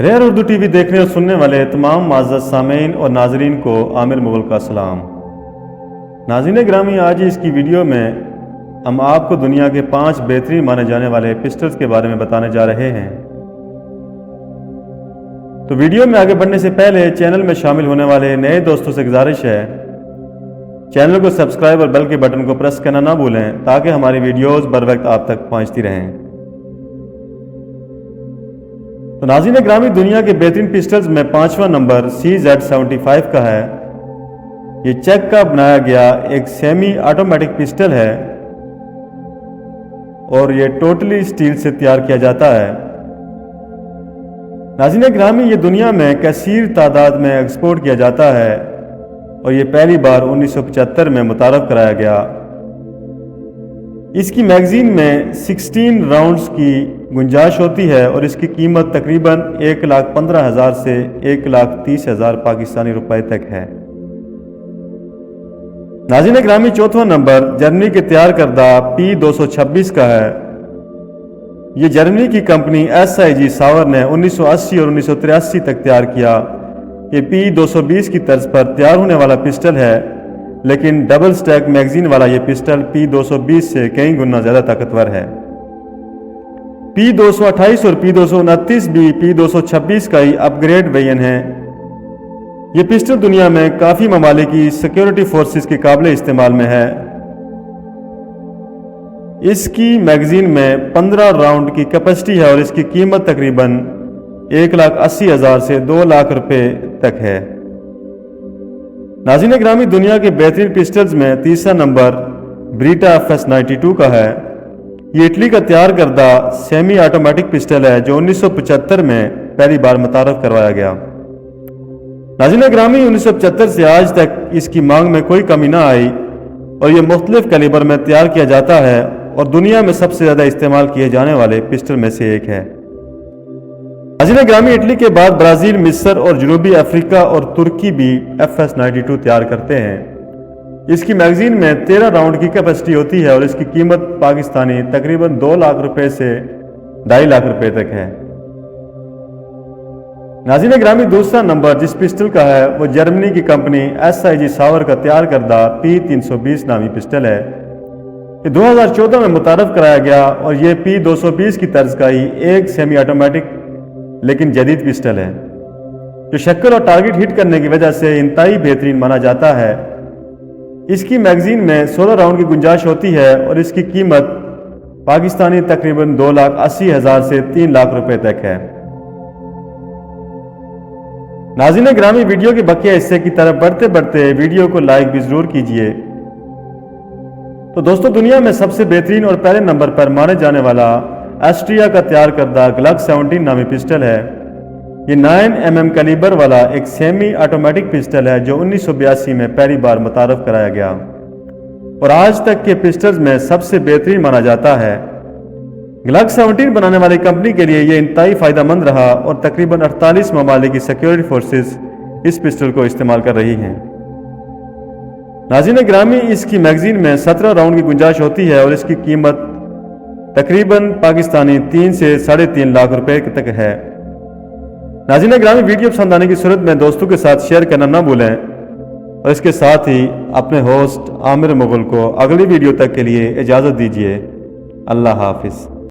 Rare Urdu TV देखने और सुनने वाले तमाम माज़्ज़ज़ सामीन और नाजरीन को आमिर मुग़ल का सलाम। नाज़रीन ग्रामी, आज इसकी वीडियो में हम आपको दुनिया के 5 बेहतरीन माने जाने वाले पिस्टल्स के बारे में बताने जा रहे हैं। तो वीडियो में आगे बढ़ने से पहले चैनल में शामिल होने वाले नए दोस्तों से गुजारिश है, चैनल को सब्सक्राइब और बेल के बटन को प्रेस करना ना भूलें ताकि हमारी वीडियोस बर वक्त आप तक पहुंचती रहें। तो नाज़रीन ग्रामी, दुनिया के बेहतरीन पिस्टल्स में 5वां नंबर CZ75 का है। ये चेक का बनाया गया एक सेमी ऑटोमेटिक पिस्टल है और ये टोटली स्टील से तैयार किया जाता है। नाज़रीन ग्रामी, ये दुनिया में कसीर तादाद में एक्सपोर्ट किया जाता है और ये पहली बार 1975 में मुतारफ कराया गया। इसकी मैगजीन में 16 राउंड्स की गुंजाइश होती है और इसकी कीमत तकरीबन 1,15,000 से 1,30,000 पाकिस्तानी रुपए तक है। नाज़रीन ग्रामी, चौथा नंबर जर्मनी के तैयार करदा P226 का है। ये जर्मनी की कंपनी SIG सावर ने 1980 और 1983 तक तैयार किया। ये P220 की तर्ज पर तैयार होने वाला पिस्टल है, लेकिन डबल स्टैक मैगजीन वाला ये पिस्टल P220 से कई गुना ज़्यादा ताकतवर है। P228 और P229 भी P226 का ही अपग्रेड वेरिएंट है। ये पिस्टल दुनिया में काफ़ी ममालिक की सिक्योरिटी फोर्सेस के काबिल इस्तेमाल में है। इसकी मैगजीन में 15 राउंड की कैपेसिटी है और इसकी कीमत तकरीबन 1,80,000 से 2 लाख रुपए तक है। नाज़रीन ग्रामी, दुनिया के बेहतरीन पिस्टल्स में तीसरा नंबर ब्रीटा FS92 का है। ये इटली का तैयार करदा सेमी ऑटोमेटिक पिस्टल है जो 1975 में पहली बार मुतारफ करवाया गया। नाज़रीन ग्रामी, 1975 से आज तक इसकी मांग में कोई कमी ना आई और ये मुख्तलिफ कैलिबर में तैयार किया जाता है और दुनिया में सबसे ज़्यादा इस्तेमाल किए जाने वाले पिस्टल में से एक है। नाज़रीन ग्रामी, इटली के बाद ब्राज़ील, मिस्र और जनूबी अफ्रीका और तुर्की भी FS92 तैयार करते हैं। इसकी मैगजीन में 13 राउंड की कैपेसिटी होती है और इसकी कीमत पाकिस्तानी तकरीबन 2 लाख रुपए से 2.5 लाख रुपए तक है। नाज़रीन ग्रामी, दूसरा नंबर जिस पिस्टल का है वो जर्मनी की कंपनी SIG सावर का तैयार करदा P320 नामी पिस्टल है। ये 2014 में मुतारफ कराया गया और ये P220 की तर्ज का ही एक सेमी ऑटोमेटिक लेकिन जदीद पिस्टल है जो शक्ल और टारगेट हिट करने की वजह से इंतहाई बेहतरीन माना जाता है। इसकी मैगजीन में 16 राउंड की गुंजाइश होती है और इसकी कीमत पाकिस्तानी तकरीबन 2,80,000 से 3 लाख रुपए तक है। नाज़रीन ग्रामी, वीडियो के बकिया हिस्से की तरफ बढ़ते बढ़ते वीडियो को लाइक भी जरूर कीजिए। तो दोस्तों, दुनिया में सबसे बेहतरीन और पहले नंबर पर माने जाने वाला ऑस्ट्रिया का तैयार करदा ग्लक 17 नामी पिस्टल है। ये 9 mm कैलिबर वाला एक सेमी ऑटोमेटिक पिस्टल है जो 1982 में पहली बार मुतारफ कराया गया और आज तक के पिस्टल्स में सबसे बेहतरीन माना जाता है। ग्लक 17 बनाने वाली कंपनी के लिए ये इंतहाई फ़ायदेमंद रहा और तकरीबन 48 ममालिक की सिक्योरिटी फोर्सेस इस पिस्टल को इस्तेमाल कर रही हैं। नाज़रीन ग्रामी, इसकी मैगजीन में 17 राउंड की गुंजाइश होती है और इसकी कीमत तकरीबन पाकिस्तानी 3 से 3.5 लाख रुपए तक है। नाज़रीन ग्रामी, वीडियो पसंद आने की सूरत में दोस्तों के साथ शेयर करना ना भूलें और इसके साथ ही अपने होस्ट आमिर मुग़ल को अगली वीडियो तक के लिए इजाज़त दीजिए। अल्लाह हाफिज़।